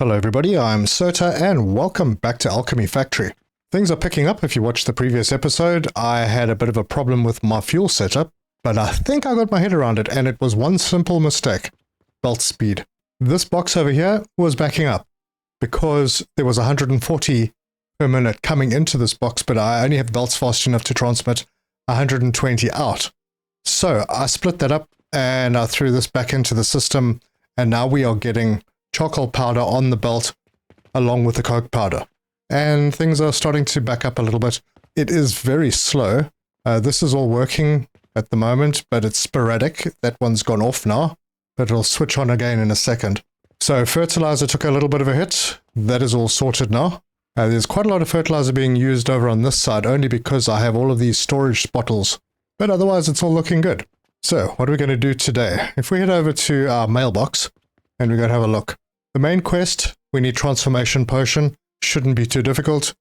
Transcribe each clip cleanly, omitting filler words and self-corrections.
Hello everybody, I'm Sota and welcome back to Alchemy Factory. Things are picking up. If you watched the previous episode, I had a bit of a problem with my fuel setup, but I think I got my head around it and it was one simple mistake. Belt speed. This box over here was backing up because there was 140 per minute coming into this box, but I only have belts fast enough to transmit 120 out. So I split that up and I threw this back into the system, and now we are getting charcoal powder on the belt along with the coke powder. And things are starting to back up a little bit. It is very slow. This is all working at the moment, but it's sporadic. That one's gone off now, but it'll switch on again in a second. So fertilizer took a little bit of a hit. That is all sorted now. There's quite a lot of fertilizer being used over on this side, only because I have all of these storage bottles. But otherwise, it's all looking good. So what are we going to do today? If we head over to our mailbox, and we're going to have a look. The main quest, we need transformation potion. Shouldn't be too difficult.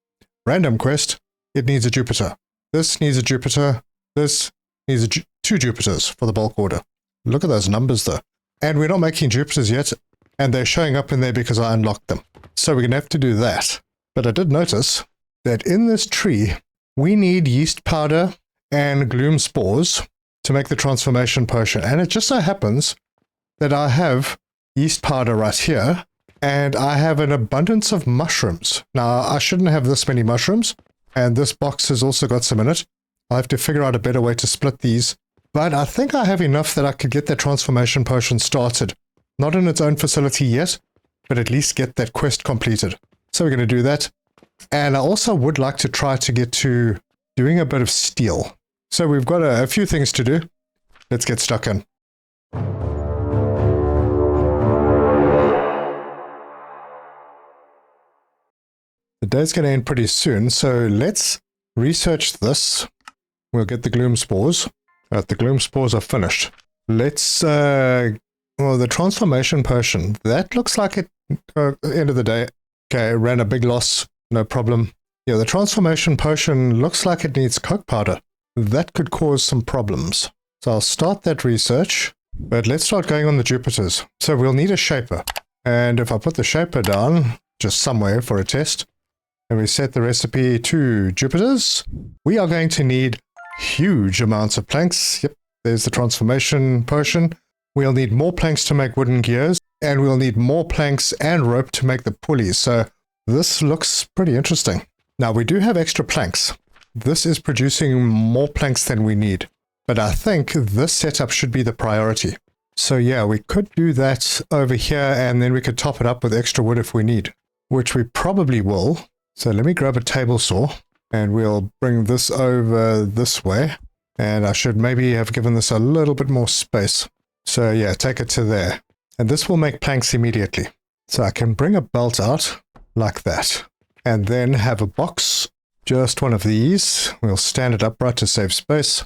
Random quest, it needs a Jupiter. This needs a Jupiter. This needs two Jupiters for the bulk order. Look at those numbers though. And we're not making Jupiters yet, and they're showing up in there because I unlocked them. So we're going to have to do that. But I did notice that in this tree, we need yeast powder and gloom spores to make the transformation potion. And it just so happens that I have yeast powder right here, and I have an abundance of mushrooms. Now, I shouldn't have this many mushrooms, and this box has also got some in it. I'll have to figure out a better way to split these, but I think I have enough that I could get that transformation potion started. Not in its own facility yet, but at least get that quest completed. So we're going to do that, and I also would like to try to get to doing a bit of steel. So we've got a few things to do. Let's get stuck in. The day's going to end pretty soon, so let's research this. We'll get the gloom spores. The gloom spores are finished. Let's, well, the transformation potion. That looks like it, end of the day. Okay, ran a big loss, no problem. Yeah, the transformation potion looks like it needs coke powder. That could cause some problems. So I'll start that research, but let's start going on the Jupiters. So we'll need a shaper. And if I put the shaper down, just somewhere for a test, and we set the recipe to Jupiters, we are going to need huge amounts of planks. Yep, there's the transformation potion. We'll need more planks to make wooden gears, and we'll need more planks and rope to make the pulleys. So this looks pretty interesting. Now, we do have extra planks. This is producing more planks than we need, but I think this setup should be the priority. So yeah, we could do that over here, and then we could top it up with extra wood if we need, which we probably will. So let me grab a table saw, and we'll bring this over this way. And I should maybe have given this a little bit more space. So yeah, take it to there. And this will make planks immediately. So I can bring a belt out like that. And then have a box, just one of these. We'll stand it upright to save space.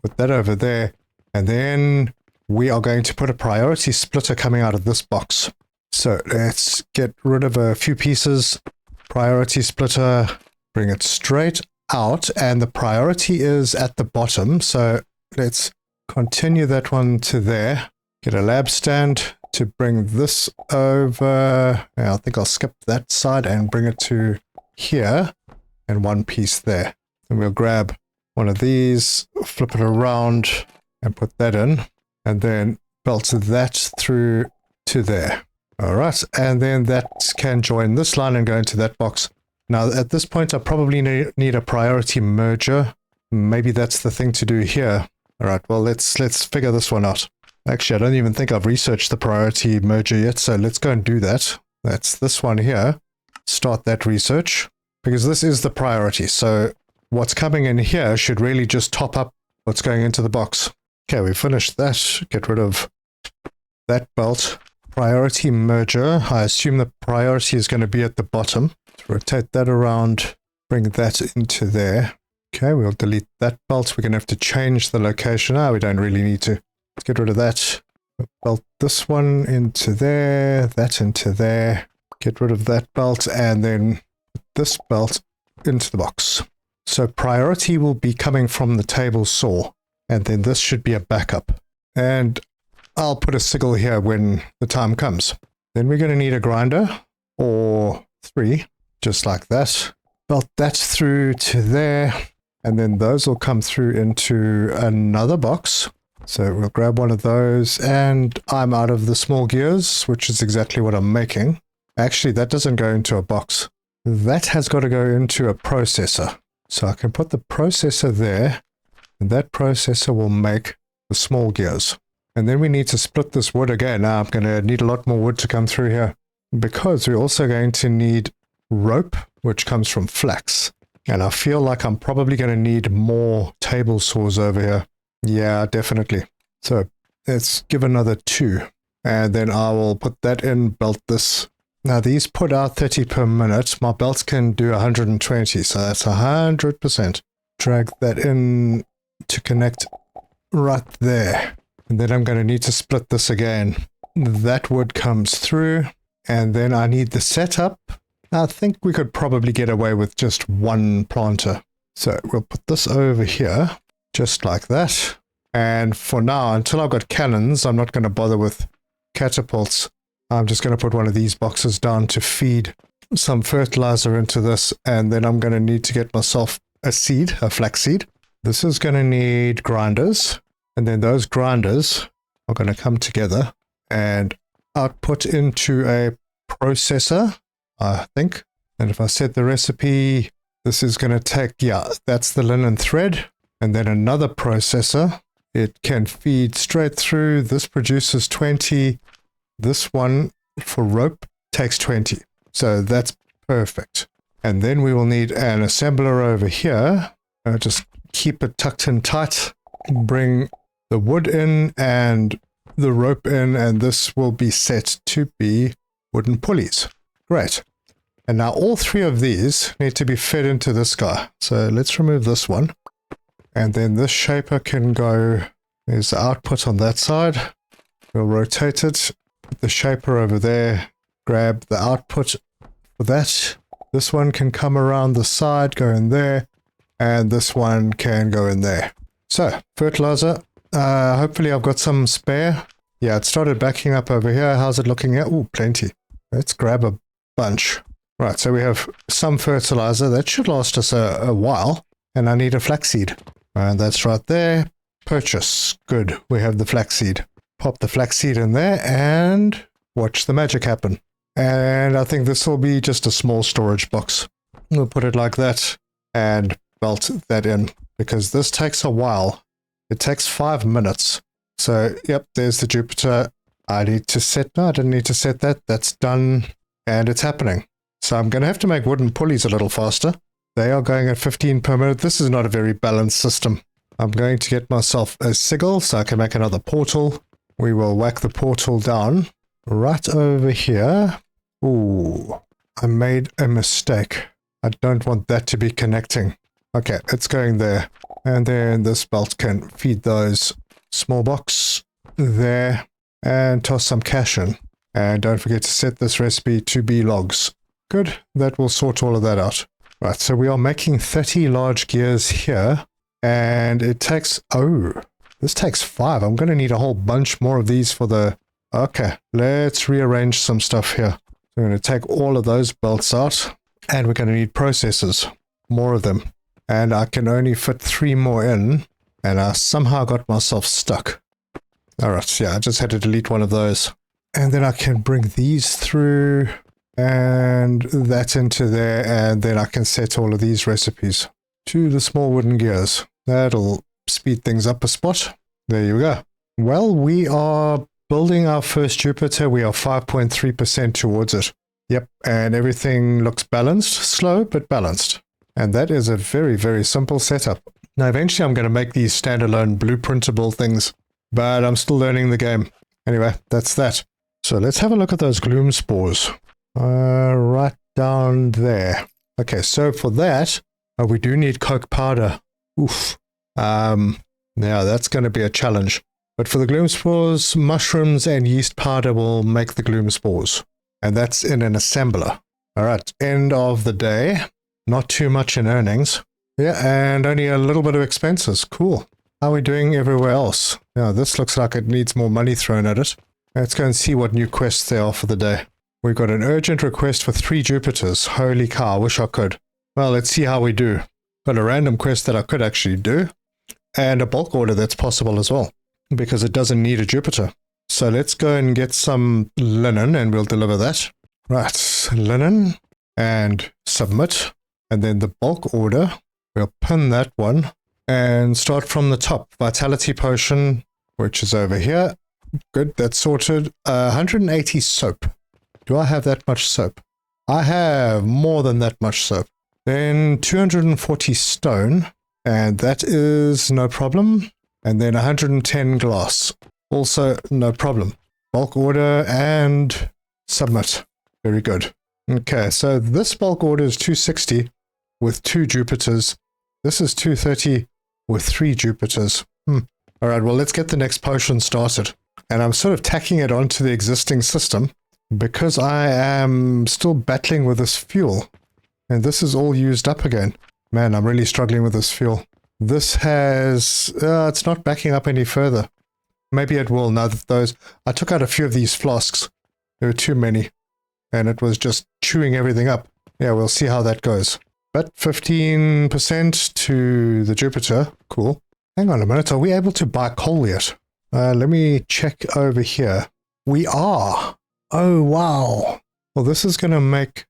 Put that over there. And then we are going to put a priority splitter coming out of this box. So let's get rid of a few pieces. Priority splitter, bring it straight out, and the priority is at the bottom. So let's continue that one to there. Get a lab stand to bring this over. I think I'll skip that side and bring it to here, and one piece there. And we'll grab one of these, flip it around, and put that in, and then belt that through to there. All right, and then that can join this line and go into that box. Now, at this point, I probably need a priority merger. Maybe that's the thing to do here. All right, well, let's figure this one out. Actually, I don't even think I've researched the priority merger yet, so let's go and do that. That's this one here. Start that research, because this is the priority. So what's coming in here should really just top up what's going into the box. Okay, we finished that. Get rid of that belt. Priority merger. I assume the priority is going to be at the bottom. Let's rotate that around, bring that into there. Okay, we'll delete that belt. We're going to have to change the location. We don't really need to. Let's get rid of that. Belt this one into there, that into there. Get rid of that belt, and then put this belt into the box. So priority will be coming from the table saw, and then this should be a backup. And I'll put a sigil here when the time comes. Then we're going to need a grinder. or 3, just like that. Belt that through to there, and then those will come through into another box. So we'll grab one of those, and I'm out of the small gears, which is exactly what I'm making. Actually, that doesn't go into a box. That has got to go into a processor. So I can put the processor there, and that processor will make the small gears. And then we need to split this wood again. Now I'm going to need a lot more wood to come through here, because we're also going to need rope, which comes from flax. And I feel like I'm probably going to need more table saws over here. Yeah, definitely. So let's give another 2. And then I will put that in, belt this. Now these put out 30 per minute. My belts can do 120, so that's 100%. Drag that in to connect right there. And then I'm going to need to split this again. That wood comes through. And then I need the setup. I think we could probably get away with just 1 planter. So we'll put this over here, just like that. And for now, until I've got cannons, I'm not going to bother with catapults. I'm just going to put one of these boxes down to feed some fertilizer into this. And then I'm going to need to get myself a seed, a flax seed. This is going to need grinders. And then those grinders are going to come together and output into a processor, I think. And if I set the recipe, this is going to take, yeah, that's the linen thread. And then another processor. It can feed straight through. This produces 20. This one for rope takes 20. So that's perfect. And then we will need an assembler over here. Just keep it tucked in tight. Bring the wood in and the rope in, and this will be set to be wooden pulleys. Great. And now all 3 of these need to be fed into this guy. So let's remove this one. And then this shaper can go, there's the output on that side. We'll rotate it, put the shaper over there, grab the output for that. This one can come around the side, go in there, and this one can go in there. So, fertilizer. Hopefully I've got some spare. Yeah, it started backing up over here. How's it looking at? Ooh, plenty. Let's grab a bunch. Right, so we have some fertilizer. That should last us a while. And I need a flaxseed. And that's right there. Purchase. Good. We have the flaxseed. Pop the flaxseed in there and watch the magic happen. And I think this will be just a small storage box. We'll put it like that and belt that in, because this takes a while. It takes 5 minutes. So, yep, there's the Jupiter. I need to set, no, I didn't need to set that. That's done and it's happening. So I'm going to have to make wooden pulleys a little faster. They are going at 15 per minute. This is not a very balanced system. I'm going to get myself a sigil so I can make another portal. We will whack the portal down right over here. Ooh, I made a mistake. I don't want that to be connecting. Okay, it's going there. And then this belt can feed those. Small box there. And toss some cash in. And don't forget to set this recipe to be logs. Good, that will sort all of that out. Right, so we are making 30 large gears here. And it takes, oh, this takes 5. I'm going to need a whole bunch more of these for the, okay, let's rearrange some stuff here. So we're going to take all of those belts out. And we're going to need processors, more of them. And I can only fit 3 more in. And I somehow got myself stuck. Alright, yeah, I just had to delete one of those. And then I can bring these through. And that into there. And then I can set all of these recipes to the small wooden gears. That'll speed things up a spot. There you go. Well, we are building our first Jupiter. We are 5.3% towards it. Yep, and everything looks balanced. Slow, but balanced. And that is a very, very simple setup. Now, eventually I'm going to make these standalone blueprintable things, but I'm still learning the game. Anyway, that's that. So let's have a look at those gloom spores. Right down there. Okay, so for that, we do need coke powder. Oof. Now that's going to be a challenge. But for the gloom spores, mushrooms and yeast powder will make the gloom spores. And that's in an assembler. All right, end of the day. Not too much in earnings. Yeah, and only a little bit of expenses. Cool. How are we doing everywhere else? Yeah, this looks like it needs more money thrown at it. Let's go and see what new quests there are for the day. We've got an urgent request for 3 Jupiters. Holy cow, I wish I could. Well, let's see how we do. Got a random quest that I could actually do. And a bulk order that's possible as well. Because it doesn't need a Jupiter. So let's go and get some linen and we'll deliver that. Right, linen and submit. And then the bulk order, we'll pin that one. And start from the top. Vitality potion, which is over here. Good, that's sorted. 180 soap. Do I have that much soap? I have more than that much soap. Then 240 stone, and that is no problem. And then 110 glass, also no problem. Bulk order and submit. Very good. Okay, so this bulk order is 260 with 2 Jupiters. This is 230 with 3 Jupiters. All right, well, let's get the next potion started. And I'm sort of tacking it onto the existing system because I am still battling with this fuel. And this is all used up again. Man, I'm really struggling with this fuel. This has... it's not backing up any further. Maybe it will now that those... I took out a few of these flasks. There were too many. And it was just chewing everything up. Yeah, we'll see how that goes. But 15% to the Jupiter. Cool. Hang on a minute. Are we able to buy coal yet? Let me check over here. We are. Oh, wow. Well, this is going to make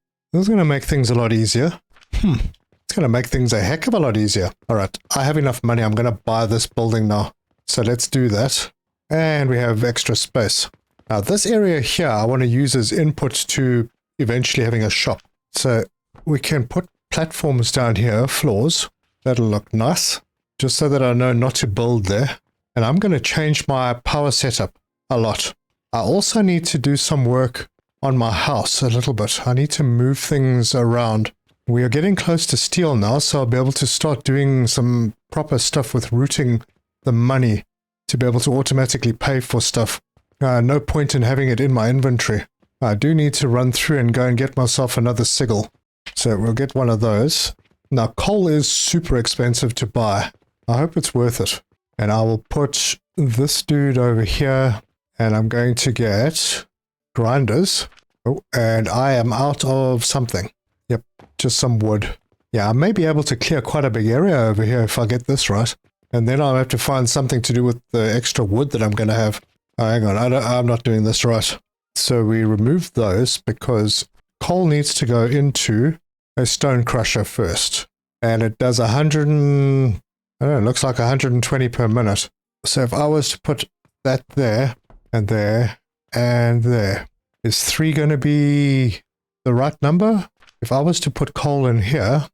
things a lot easier. It's going to make things a heck of a lot easier. All right. I have enough money. I'm going to buy this building now. So let's do that. And we have extra space. Now, this area here, I want to use as input to eventually having a shop. So we can put platforms down here, floors. That'll look nice. Just so that I know not to build there. And I'm going to change my power setup a lot. I also need to do some work on my house a little bit. I need to move things around. We are getting close to steel now, so I'll be able to start doing some proper stuff with routing the money to be able to automatically pay for stuff. No point in having it in my inventory. I do need to run through and go and get myself another sigil. So we'll get one of those. Now, coal is super expensive to buy. I hope it's worth it. And I will put this dude over here, and I'm going to get grinders. Oh, and I am out of something. Yep, just some wood. Yeah, I may be able to clear quite a big area over here if I get this right. And then I'll have to find something to do with the extra wood that I'm going to have. Oh, hang on, I'm not doing this right. So we remove those because coal needs to go into a stone crusher first. And it does 100 and... I don't know, it looks like 120 per minute. So if I was to put that there, and there, and there, is 3 going to be the right number? If I was to put coal in here,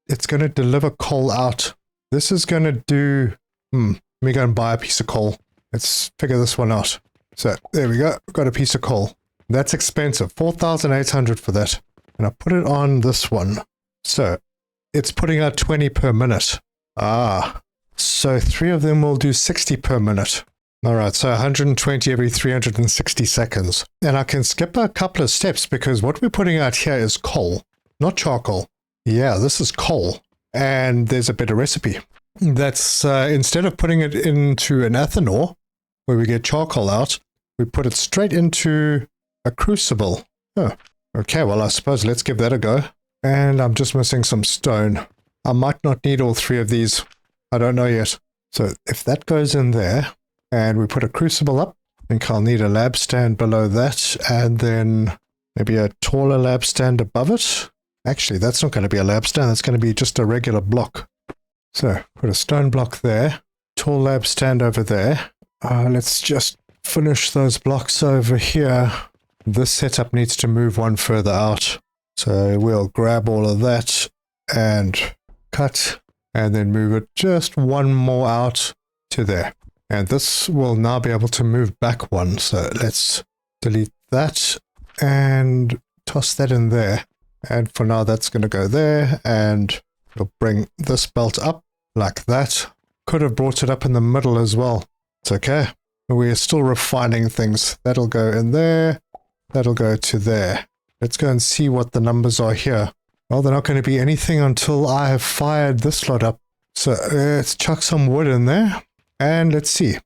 it's going to deliver coal out. This is going to do... let me go and buy a piece of coal. Let's figure this one out. So, there we go. Got a piece of coal. That's expensive. 4,800 for that. And I put it on this one. So, it's putting out 20 per minute. So 3 of them will do 60 per minute. Alright, so 120 every 360 seconds. And I can skip a couple of steps because what we're putting out here is coal, not charcoal. Yeah, this is coal. And there's a better recipe. That's, instead of putting it into an ethanol, where we get charcoal out, we put it straight into a crucible. Oh, okay, well I suppose let's give that a go. And I'm just missing some stone. I might not need all 3 of these. I don't know yet. So if that goes in there, and we put a crucible up, I think I'll need a lab stand below that, and then maybe a taller lab stand above it. Actually, that's not going to be a lab stand. That's going to be just a regular block. So put a stone block there, tall lab stand over there. Let's just finish those blocks over here. This setup needs to move one further out. So we'll grab all of that and cut, and then move it just one more out to there. And this will now be able to move back one. So let's delete that and toss that in there. And for now, that's going to go there, and we'll bring this belt up like that. Could have brought it up in the middle as well. It's okay. We're still refining things. That'll go in there. That'll go to there. Let's go and see what the numbers are here. Well, they're not going to be anything until I have fired this lot up. So let's chuck some wood in there. And let's see.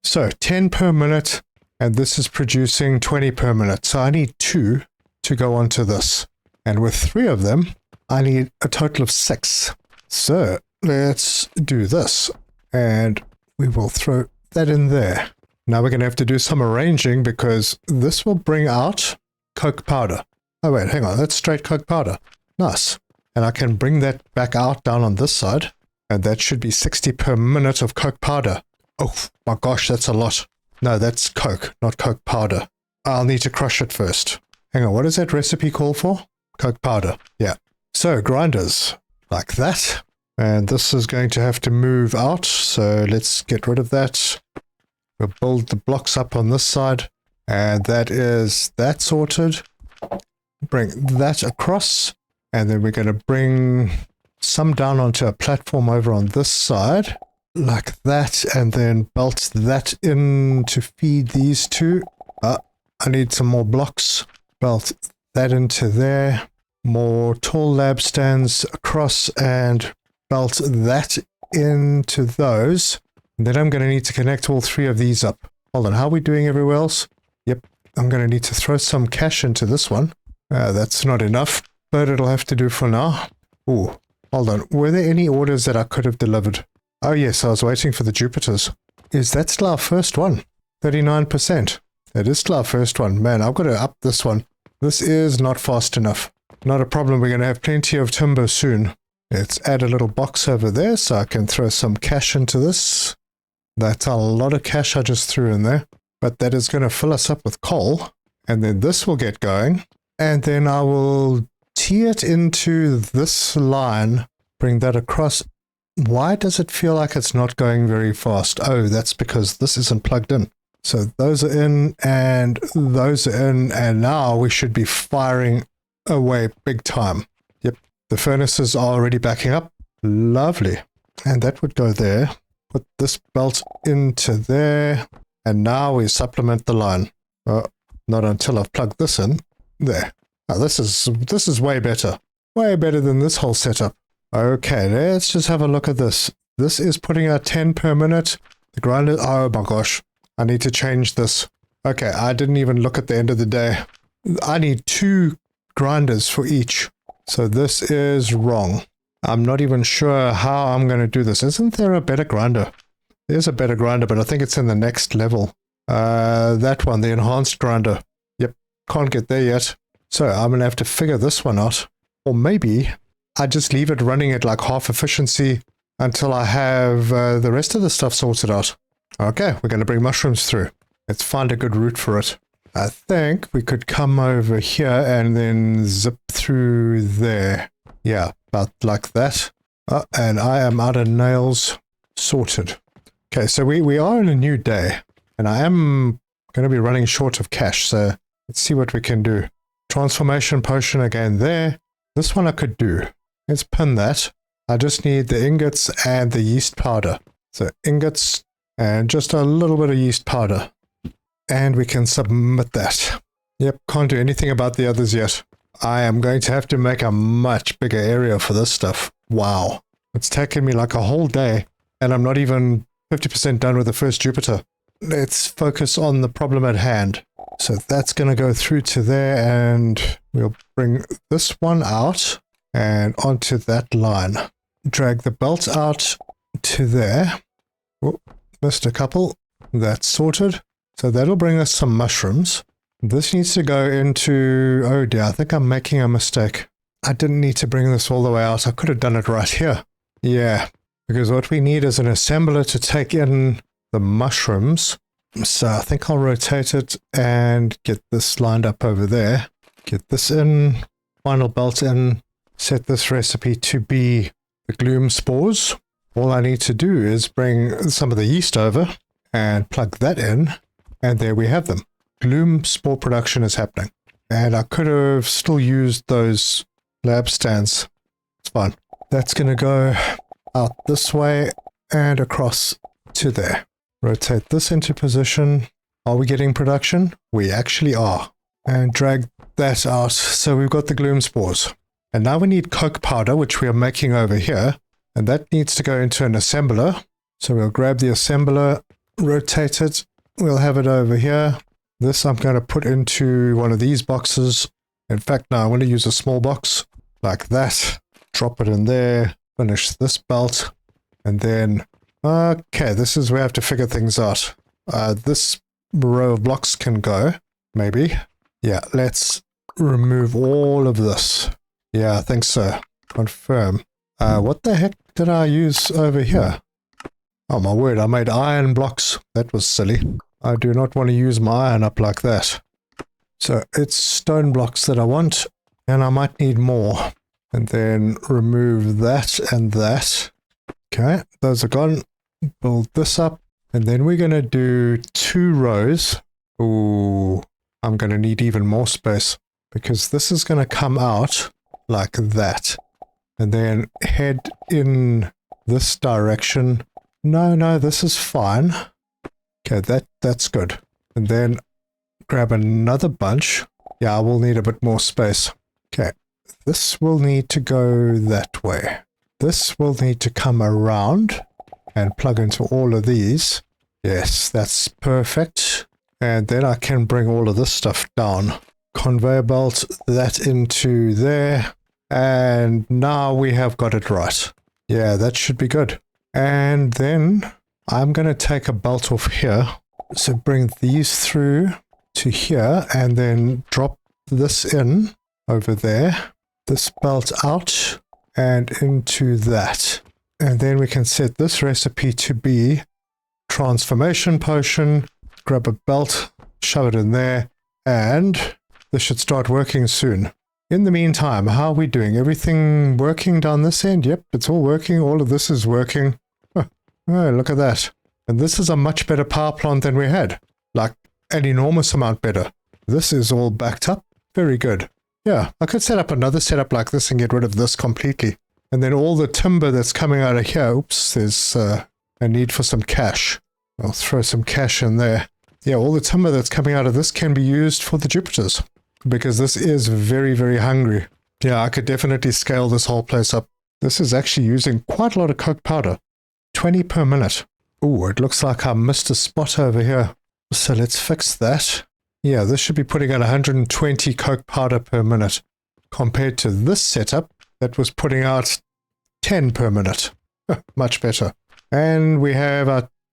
So 10 per minute, and this is producing 20 per minute. So I need 2 to go onto this. And with 3 of them, I need a total of 6. So let's do this. And we will throw that in there. Now we're going to have to do some arranging because this will bring out coke powder. Oh wait, hang on. That's straight coke powder. Nice. And I can bring that back out down on this side. And that should be 60 per minute of coke powder. Oh my gosh, that's a lot. No, that's coke, not coke powder. I'll need to crush it first. Hang on, what does that recipe call for? Coke powder. Yeah. So grinders like that. And this is going to have to move out. So let's get rid of that. We'll build the blocks up on this side. And that is that sorted. Bring that across. And then we're going to bring some down onto a platform over on this side. Like that. And then belt that in to feed these two. I need some more blocks. Belt that into there. More tall lab stands across and belt that into those. And then I'm going to need to connect all 3 of these up. Hold on, how are we doing everywhere else? Yep, I'm going to need to throw some cash into this one. That's not enough, but it'll have to do for now. Ooh, hold on, were there any orders that I could have delivered? Oh yes, I was waiting for the Jupiters. Is that still our first one? 39%. It is still our first one. Man, I've got to up this one. This is not fast enough. Not a problem, we're going to have plenty of timber soon. Let's add a little box over there so I can throw some cash into this. That's a lot of cash I just threw in there. But that is going to fill us up with coal. And then this will get going. And then I will tee it into this line. Bring that across. Why does it feel like it's not going very fast? Oh, that's because this isn't plugged in. So those are in and those are in. And now we should be firing away big time. Yep. The furnaces are already backing up. Lovely. And that would go there. Put this belt into there. And now we supplement the line. Oh, not until I've plugged this in. There. Oh, this is way better. Way better than this whole setup. Okay, let's just have a look at this. This is putting out 10 per minute. The grinder, oh my gosh. I need to change this. Okay, I didn't even look at the end of the day. I need 2 grinders for each. So this is wrong. I'm not even sure how I'm going to do this. Isn't there a better grinder? There's a better grinder, but I think it's in the next level. That one, the enhanced grinder. Yep, can't get there yet. So I'm going to have to figure this one out. Or maybe I just leave it running at like half efficiency until I have the rest of the stuff sorted out. Okay, we're going to bring mushrooms through. Let's find a good route for it. I think we could come over here and then zip through there. Yeah, about like that. And I am out of nails. Sorted. Okay, so we are in a new day. And I am going to be running short of cash. So let's see what we can do. Transformation potion again there. This one I could do. Let's pin that. I just need the ingots and the yeast powder. So ingots and just a little bit of yeast powder. And we can submit that. Yep, can't do anything about the others yet. I am going to have to make a much bigger area for this stuff. Wow. It's taken me like a whole day, and I'm not even 50% done with the first Jupiter. Let's focus on the problem at hand. So that's going to go through to there, and we'll bring this one out and onto that line. Drag the belt out to there. Oh, missed a couple. That's sorted. So that'll bring us some mushrooms. This needs to go into... Oh dear, I think I'm making a mistake. I didn't need to bring this all the way out. I could have done it right here. Yeah, because what we need is an assembler to take in the mushrooms. So I think I'll rotate it and get this lined up over there. Get this in, final belt in, set this recipe to be the Gloom spores. All I need to do is bring some of the yeast over and plug that in. And there we have them. Gloom spore production is happening. And I could have still used those lab stands. It's fine. That's going to go out this way and across to there. Rotate this into position. Are we getting production? We actually are. And drag that out. So we've got the gloom spores. And now we need coke powder, which we are making over here. And that needs to go into an assembler. So we'll grab the assembler, rotate it, we'll have it over here. This I'm going to put into one of these boxes. In fact, no, I want to use a small box like that. Drop it in there. Finish this belt. And then, okay, this is where I have to figure things out. This row of blocks can go, maybe. Yeah, let's remove all of this. Yeah, I think so. Confirm. What the heck did I use over here? Oh my word, I made iron blocks. That was silly. I do not want to use my iron up like that. So it's stone blocks that I want, and I might need more. And then remove that and that. Okay, those are gone. Build this up. And then we're going to do 2 rows. Ooh, I'm going to need even more space because this is going to come out like that. And then head in this direction. No, this is fine. Okay, that's good. And then grab another bunch. Yeah, I will need a bit more space. Okay, this will need to go that way. This will need to come around and plug into all of these. Yes, that's perfect. And then I can bring all of this stuff down. Conveyor belt that into there. And now we have got it right. Yeah, that should be good. And then I'm going to take a belt off here. So bring these through to here and then drop this in over there. This belt out and into that. And then we can set this recipe to be transformation potion. Grab a belt, shove it in there, and this should start working soon. In the meantime, how are we doing? Everything working down this end? Yep, it's all working. All of this is working. Oh, look at that. And this is a much better power plant than we had. Like, an enormous amount better. This is all backed up. Very good. Yeah, I could set up another setup like this and get rid of this completely. And then all the timber that's coming out of here, oops, there's a need for some cash. I'll throw some cash in there. Yeah, all the timber that's coming out of this can be used for the Jupiters. Because this is very, very hungry. Yeah, I could definitely scale this whole place up. This is actually using quite a lot of coke powder. 20 per minute. Ooh, it looks like I missed a spot over here. So let's fix that. Yeah, this should be putting out 120 coke powder per minute. Compared to this setup, that was putting out 10 per minute. Much better. And we have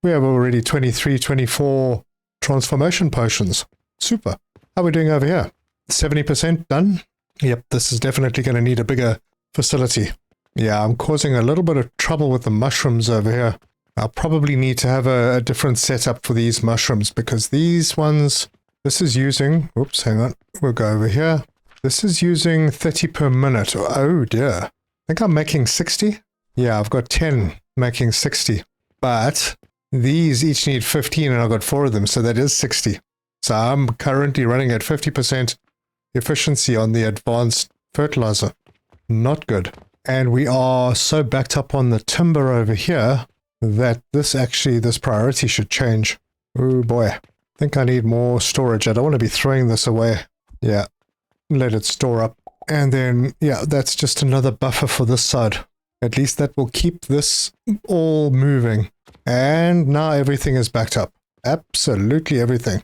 already 23, 24 transformation potions. Super. How are we doing over here? 70% done? Yep, this is definitely going to need a bigger facility. Yeah, I'm causing a little bit of trouble with the mushrooms over here. I'll probably need to have a different setup for these mushrooms because these ones, this is using, oops, hang on, we'll go over here. This is using 30 per minute. Oh dear. I think I'm making 60. Yeah, I've got 10 making 60. But these each need 15 and I've got 4 of them, so that is 60. So I'm currently running at 50% efficiency on the advanced fertilizer. Not good. And we are so backed up on the timber over here that this priority should change. Oh boy. I think I need more storage. I don't want to be throwing this away. Yeah. Let it store up. And then, yeah, that's just another buffer for this side. At least that will keep this all moving. And now everything is backed up. Absolutely everything.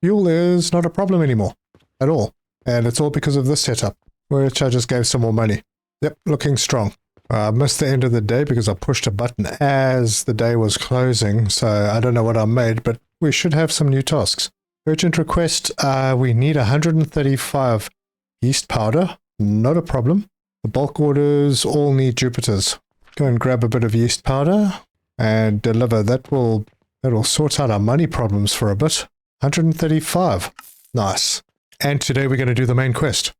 Fuel is not a problem anymore. At all. And it's all because of this setup, which I just gave some more money. Yep, looking strong. I missed the end of the day because I pushed a button as the day was closing, so I don't know what I made, but we should have some new tasks. Urgent request, we need 135 yeast powder. Not a problem. The bulk orders all need Jupiters. Go and grab a bit of yeast powder and deliver. That'll sort out our money problems for a bit. 135. Nice. And today we're going to do the main quest.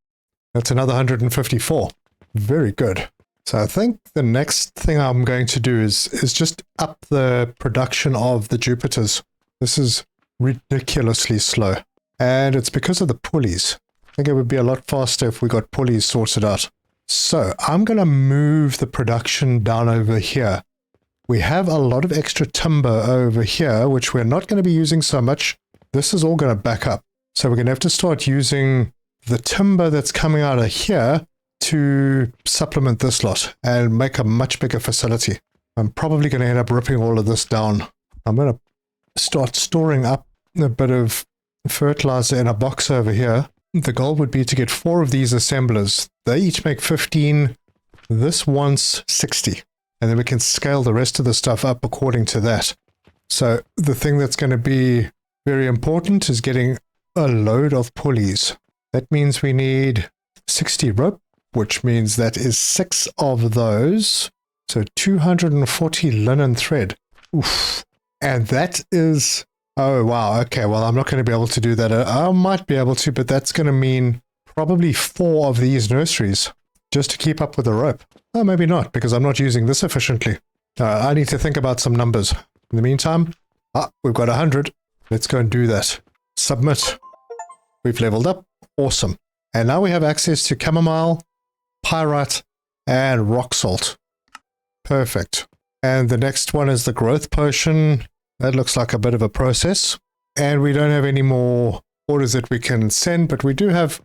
That's another 154. Very good. So I think the next thing I'm going to do is just up the production of the Jupiters. This is ridiculously slow. And it's because of the pulleys. I think it would be a lot faster if we got pulleys sorted out. So I'm going to move the production down over here. We have a lot of extra timber over here, which we're not going to be using so much. This is all going to back up. So we're going to have to start using the timber that's coming out of here to supplement this lot and make a much bigger facility. I'm probably going to end up ripping all of this down. I'm going to start storing up a bit of fertilizer in a box over here. The goal would be to get 4 of these assemblers. They each make 15. This wants 60. And then we can scale the rest of the stuff up according to that. So the thing that's going to be very important is getting a load of pulleys. That means we need 60 rope, which means that is 6 of those. So 240 linen thread. Oof. And that is... Oh, wow. Okay, well, I'm not going to be able to do that. I might be able to, but that's going to mean probably 4 of these nurseries just to keep up with the rope. Oh, maybe not, because I'm not using this efficiently. I need to think about some numbers. In the meantime, we've got 100. Let's go and do that. Submit. We've leveled up. Awesome. And now we have access to chamomile, pyrite, and rock salt. Perfect. And the next one is the growth potion. That looks like a bit of a process. And we don't have any more orders that we can send, but we do have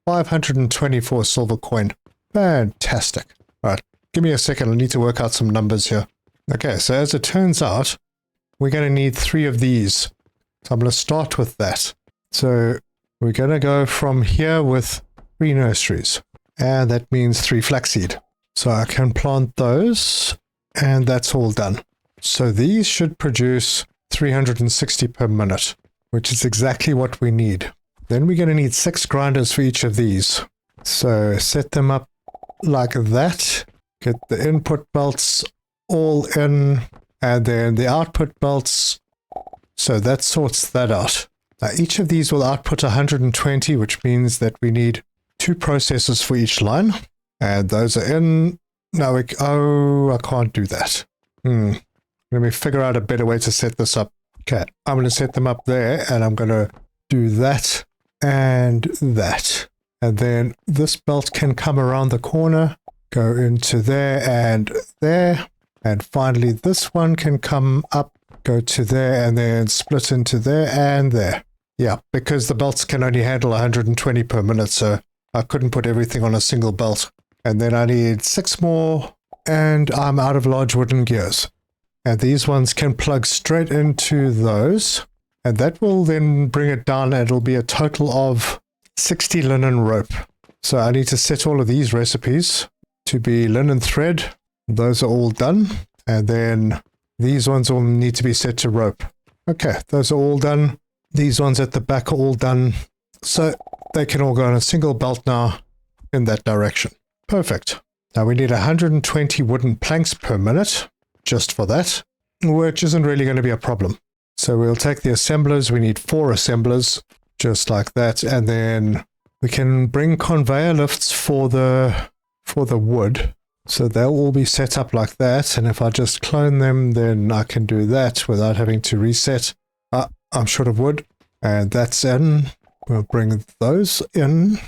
524 silver coin. Fantastic. All right, give me a second. I need to work out some numbers here. Okay, so as it turns out, we're going to need 3 of these. So I'm going to start with that. So we're going to go from here with 3 nurseries. And that means 3 flaxseed. So I can plant those, and that's all done. So these should produce 360 per minute, which is exactly what we need. Then we're going to need 6 grinders for each of these. So set them up like that. Get the input belts all in, and then the output belts. So that sorts that out. Now each of these will output 120, which means that we need 2 processors for each line. And those are in. Now I can't do that. Let me figure out a better way to set this up. Okay, I'm going to set them up there, and I'm going to do that and that. And then this belt can come around the corner, go into there and there. And finally, this one can come up, go to there, and then split into there and there. Yeah, because the belts can only handle 120 per minute, so I couldn't put everything on a single belt. And then I need 6 more, and I'm out of large wooden gears. And these ones can plug straight into those, and that will then bring it down, and it'll be a total of 60 linen rope. So I need to set all of these recipes to be linen thread. Those are all done. And then these ones all need to be set to rope. Okay, those are all done. These ones at the back are all done. So they can all go on a single belt now in that direction. Perfect. Now we need 120 wooden planks per minute. Just for that, which isn't really going to be a problem. So we'll take the assemblers. We need 4 assemblers, just like that, and then we can bring conveyor lifts for the wood. So they'll all be set up like that, and if I just clone them, then I can do that without having to reset. I'm short of wood, and that's in. We'll bring those in,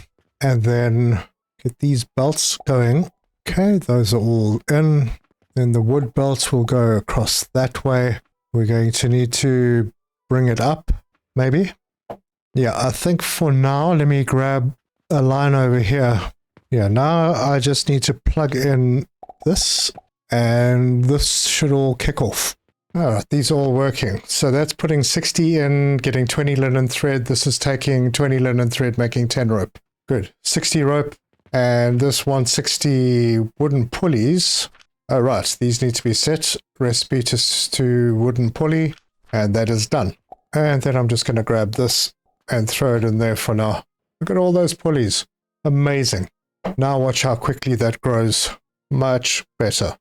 and then get these belts going. Okay, those are all in. Then the wood belts will go across that way. We're going to need to bring it up, maybe. Yeah, I think for now, let me grab a line over here. Yeah, now I just need to plug in this, and this should all kick off. All right, these are all working. So that's putting 60 in, getting 20 linen thread. This is taking 20 linen thread, making 10 rope. Good. 60 rope, and this 160 wooden pulleys. Oh, right, these need to be set. Recipe to wooden pulley, and that is done. And then I'm just going to grab this and throw it in there for now. Look at all those pulleys. Amazing. Now watch how quickly that grows. Much better.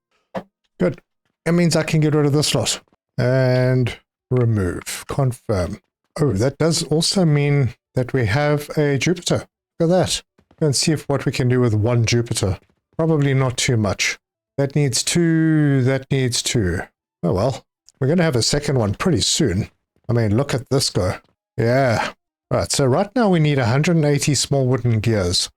Good. It means I can get rid of this lot. And remove. Confirm. Oh, that does also mean that we have a Jupiter. Look at that. Let's see what we can do with 1 Jupiter. Probably not too much. That needs 2, that needs 2. Oh well, we're going to have a second one pretty soon. I mean, look at this go. Yeah. Right, so right now we need 180 small wooden gears.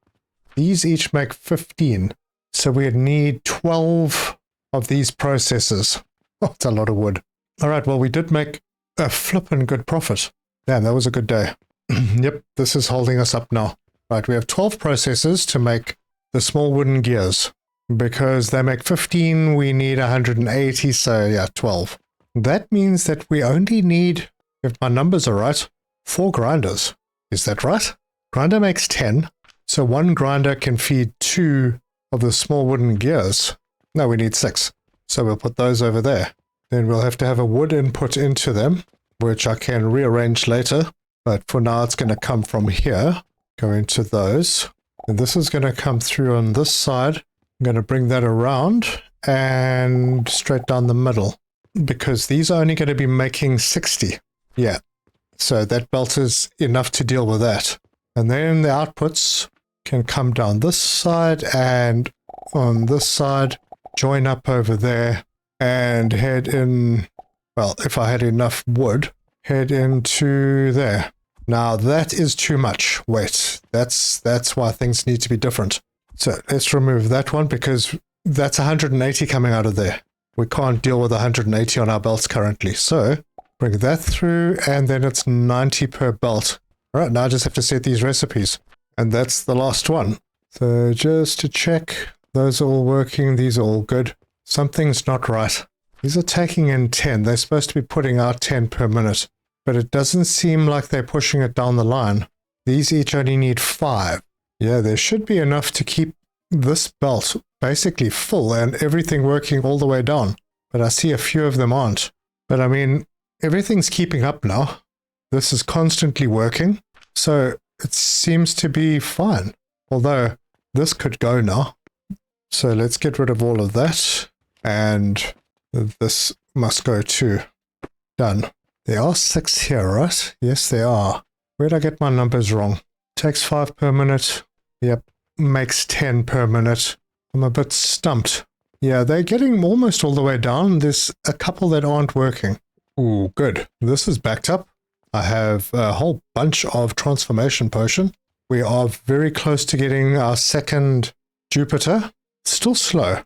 These each make 15. So we need 12 of these processors. Oh, it's a lot of wood. All right, well, we did make a flippin' good profit. Damn, that was a good day. Yep, this is holding us up now. Right, we have 12 processors to make the small wooden gears. Because they make 15, we need 180, so yeah, 12. That means that we only need if my numbers are right, 4 grinders. Is that right? Grinder makes 10, so 1 grinder can feed 2 of the small wooden gears. No, we need 6, so we'll put those over there. Then we'll have to have a wood input into them, which I can rearrange later, but for now it's going to come from here, go into those, and this is going to come through on this side. I'm going to bring that around and straight down the middle, because these are only going to be making 60. Yeah, so that belt is enough to deal with that. And then the outputs can come down this side and on this side, join up over there and head in, well, if I had enough wood, head into there. Now that is too much. Wait, that's why things need to be different. So let's remove that one because that's 180 coming out of there. We can't deal with 180 on our belts currently. So bring that through and then it's 90 per belt. All right, now I just have to set these recipes. And that's the last one. So just to check, those are all working. These are all good. Something's not right. These are taking in 10. They're supposed to be putting out 10 per minute. But it doesn't seem like they're pushing it down the line. These each only need 5. Yeah, there should be enough to keep this belt basically full and everything working all the way down. But I see a few of them aren't. But I mean, everything's keeping up now. This is constantly working. So it seems to be fine. Although this could go now. So let's get rid of all of that. And this must go too. Done. There are 6 here, right? Yes, there are. Where'd I get my numbers wrong? Takes 5 per minute. Yep. Makes 10 per minute. I'm a bit stumped. Yeah, they're getting almost all the way down. There's a couple that aren't working. Ooh, good. This is backed up. I have a whole bunch of transformation potion. We are very close to getting our second Jupiter. Still slow.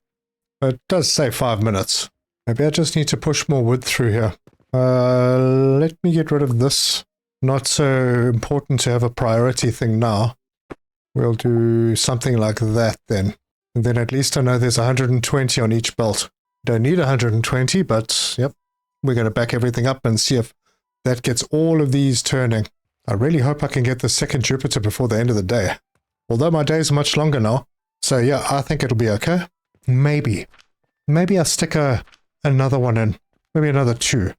But it does say 5 minutes. Maybe I just need to push more wood through here. Let me get rid of this. Not so important to have a priority thing now. We'll do something like that then. And then at least I know there's 120 on each belt. Don't need 120, but yep. We're going to back everything up and see if that gets all of these turning. I really hope I can get the second Jupiter before the end of the day. Although my days are much longer now. So yeah, I think it'll be okay. Maybe. Maybe I'll stick another one in. Maybe another 2.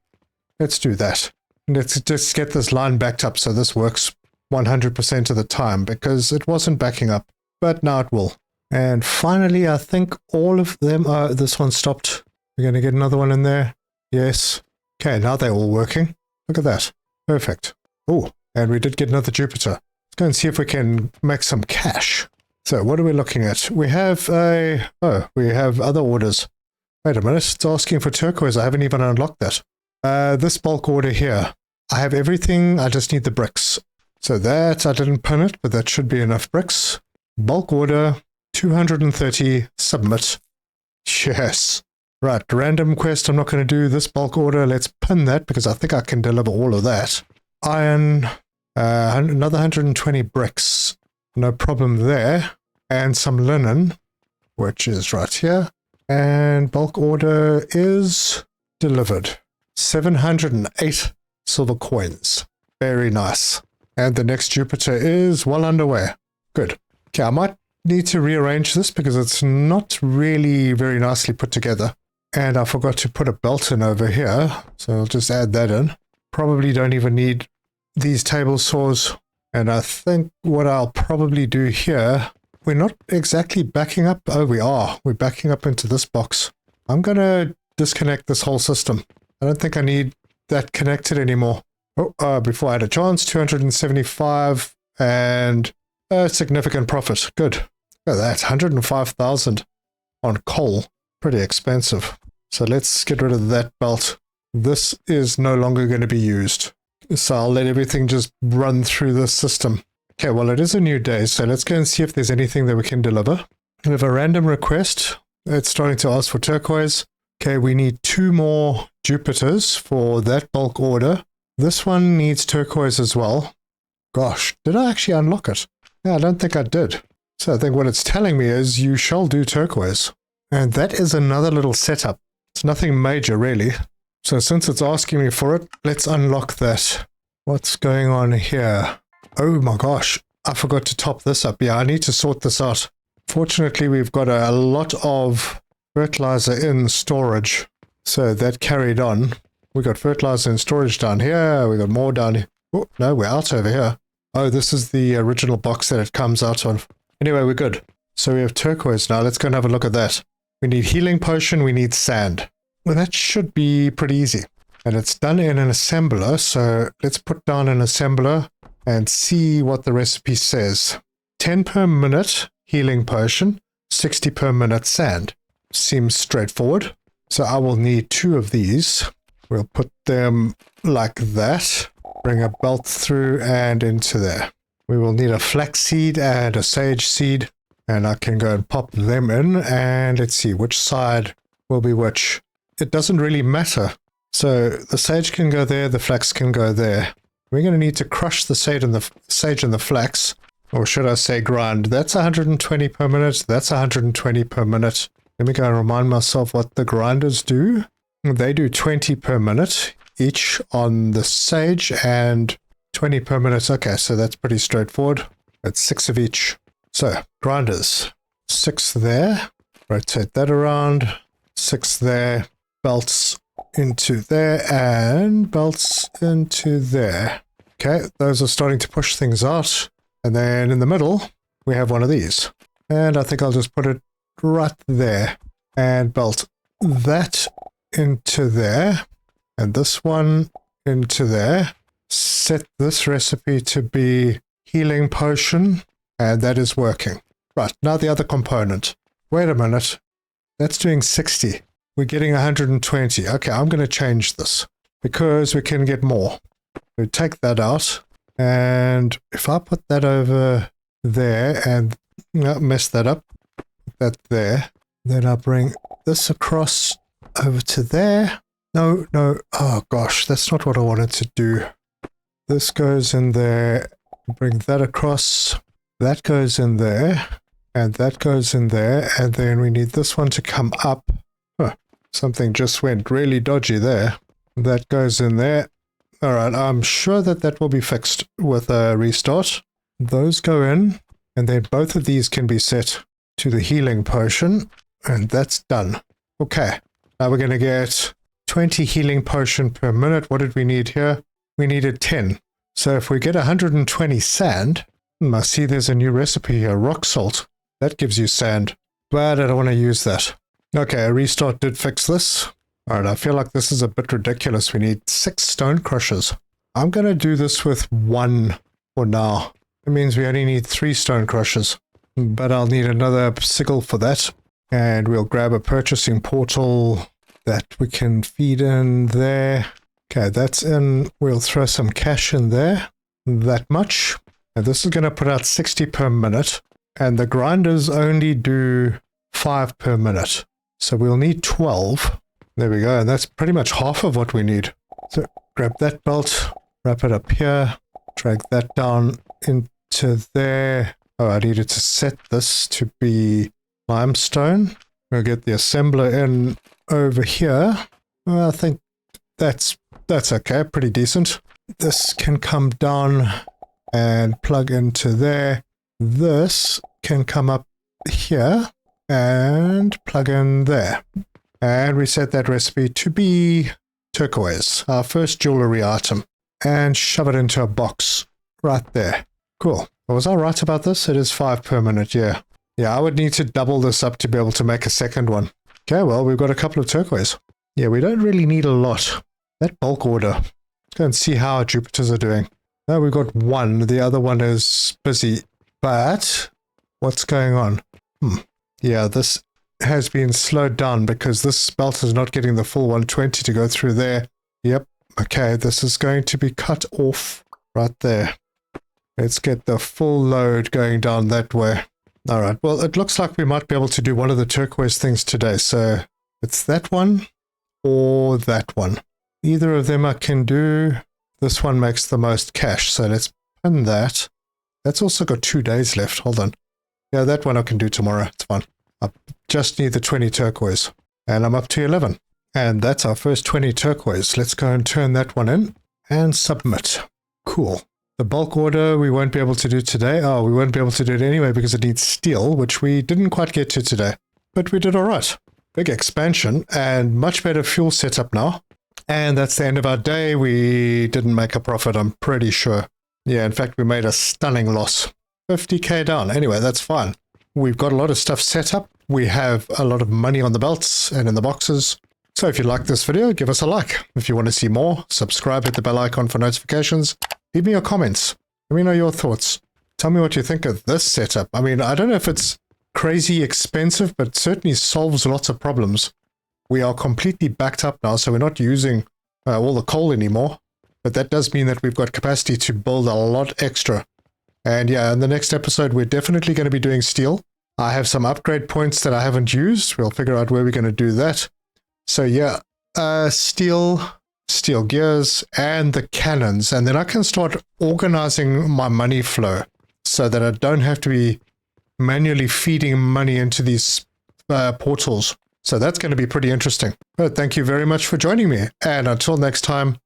Let's do that. Let's just get this line backed up so this works 100% of the time because it wasn't backing up. But now it will. And finally, I think all of them are... This one stopped. We're going to get another one in there. Yes. Okay, now they're all working. Look at that. Perfect. Oh, and we did get another Jupiter. Let's go and see if we can make some cash. So what are we looking at? We have a... Oh, we have other orders. Wait a minute. It's asking for turquoise. I haven't even unlocked that. This bulk order here. I have everything. I just need the bricks. So that, I didn't pin it, but that should be enough bricks. Bulk order, 230, submit. Yes. Right, random quest. I'm not going to do this bulk order. Let's pin that because I think I can deliver all of that. Iron, another 120 bricks. No problem there. And some linen, which is right here. And bulk order is delivered. 708 silver coins. Very nice. And the next Jupiter is well underway. Good. Okay, I might need to rearrange this because it's not really very nicely put together. And I forgot to put a belt in over here, so I'll just add that in. Probably don't even need these table saws. And I think what I'll probably do here, we're not exactly backing up. Oh, we are. We're backing up into this box. I'm going to disconnect this whole system. I don't think I need that connected anymore. Oh, before I had a chance, 275 and a significant profit. Good. Look at that, 105,000 on coal. Pretty expensive. So let's get rid of that belt. This is no longer going to be used. So I'll let everything just run through this system. Okay, well, it is a new day, so let's go and see if there's anything that we can deliver. We have a random request. It's starting to ask for turquoise. Okay, we need 2 more Jupiters for that bulk order. This one needs turquoise as well. Gosh, did I actually unlock it? Yeah, I don't think I did. So I think what it's telling me is you shall do turquoise. And that is another little setup. It's nothing major, really. So since it's asking me for it, let's unlock that. What's going on here? Oh my gosh, I forgot to top this up. Yeah, I need to sort this out. Fortunately, we've got a lot of fertilizer in storage. So that carried on. We got fertilizer in storage down here. We got more down here. Oh, no, we're out over here. Oh, this is the original box that it comes out of. Anyway, we're good. So we have turquoise now. Let's go and have a look at that. We need healing potion. We need sand. Well, that should be pretty easy. And it's done in an assembler. So let's put down an assembler and see what the recipe says. 10 per minute healing potion, 60 per minute sand. Seems straightforward. So I will need 2 of these. We'll put them like that. Bring a belt through and into there. We will need a flax seed and a sage seed. And I can go and pop them in. And let's see which side will be which. It doesn't really matter. So the sage can go there, the flax can go there. We're going to need to crush the sage and the flax. Or should I say grind? That's 120 per minute. That's 120 per minute. Let me go and remind myself what the grinders do. They do 20 per minute each on the sage and 20 per minute. Okay, so that's pretty straightforward. That's 6 of each. So, grinders. 6 there. Rotate that around. 6 there. Belts into there and belts into there. Okay, those are starting to push things out. And then in the middle, we have one of these. And I think I'll just put it right there. And belt that into there. And this one into there. Set this recipe to be healing potion. And that is working. Right, now the other component. Wait a minute. That's doing 60. We're getting 120. Okay, I'm going to change this. Because we can get more. We take that out. And if I put that over there and mess that up. That there. Then I'll bring this across over to there. No. Oh gosh, that's not what I wanted to do. This goes in there. Bring that across. That goes in there. And that goes in there. And then we need this one to come up. Huh, something just went really dodgy there. That goes in there. Alright, I'm sure that that will be fixed with a restart. Those go in. And then both of these can be set to the healing potion. And that's done. Okay, now we're going to get 20 healing potion per minute. What did we need here? We needed 10. So if we get 120 sand, I see there's a new recipe here, rock salt. That gives you sand, but I don't want to use that. Okay, a restart did fix this. All right, I feel like this is a bit ridiculous. We need 6 stone crushers. I'm going to do this with 1 for now. It means we only need 3 stone crushers, but I'll need another sigil for that. And we'll grab a purchasing portal that we can feed in there. Okay, that's in. We'll throw some cash in there. That much. And this is going to put out 60 per minute. And the grinders only do 5 per minute. So we'll need 12. There we go. And that's pretty much half of what we need. So grab that belt. Wrap it up here. Drag that down into there. Oh, I needed to set this to be limestone. We'll get the assembler in over here. Well, I think that's okay, pretty decent. This can come down and plug into there. This can come up here and plug in there. And we set that recipe to be turquoise, our first jewelry item. And shove it into a box right there. Cool. Was I right about this? It is 5 per minute, yeah. Yeah, I would need to double this up to be able to make a second one. Okay, well, we've got a couple of turquoise. Yeah, we don't really need a lot. That bulk order. Let's go and see how our Jupiters are doing. Now we've got 1. The other one is busy. But what's going on? Yeah, this has been slowed down because this belt is not getting the full 120 to go through there. Yep. Okay, this is going to be cut off right there. Let's get the full load going down that way. All right, well, it looks like we might be able to do one of the turquoise things today. So it's that one or that one. Either of them I can do. This one makes the most cash, so let's pin that. That's also got 2 days left. Hold on. Yeah, that one I can do tomorrow. It's fine. I just need the 20 turquoise. And I'm up to 11. And that's our first 20 turquoise. Let's go and turn that one in and submit. Cool. The bulk order we won't be able to do today. Oh, we won't be able to do it anyway because it needs steel, which we didn't quite get to today. But we did all right. Big expansion and much better fuel setup now. And that's the end of our day. We didn't make a profit, I'm pretty sure. Yeah, in fact, we made a stunning loss. 50k down. Anyway, that's fine. We've got a lot of stuff set up. We have a lot of money on the belts and in the boxes. So if you like this video, give us a like. If you want to see more, subscribe, hit the bell icon for notifications. Leave me your comments. Let me know your thoughts. Tell me what you think of this setup. I mean, I don't know if it's crazy expensive, but certainly solves lots of problems. We are completely backed up now, so we're not using all the coal anymore. But that does mean that we've got capacity to build a lot extra. And yeah, in the next episode, we're definitely going to be doing steel. I have some upgrade points that I haven't used. We'll figure out where we're going to do that. So yeah, steel gears, and the cannons. And then I can start organizing my money flow so that I don't have to be manually feeding money into these portals. So that's going to be pretty interesting. But thank you very much for joining me. And until next time,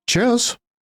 cheers.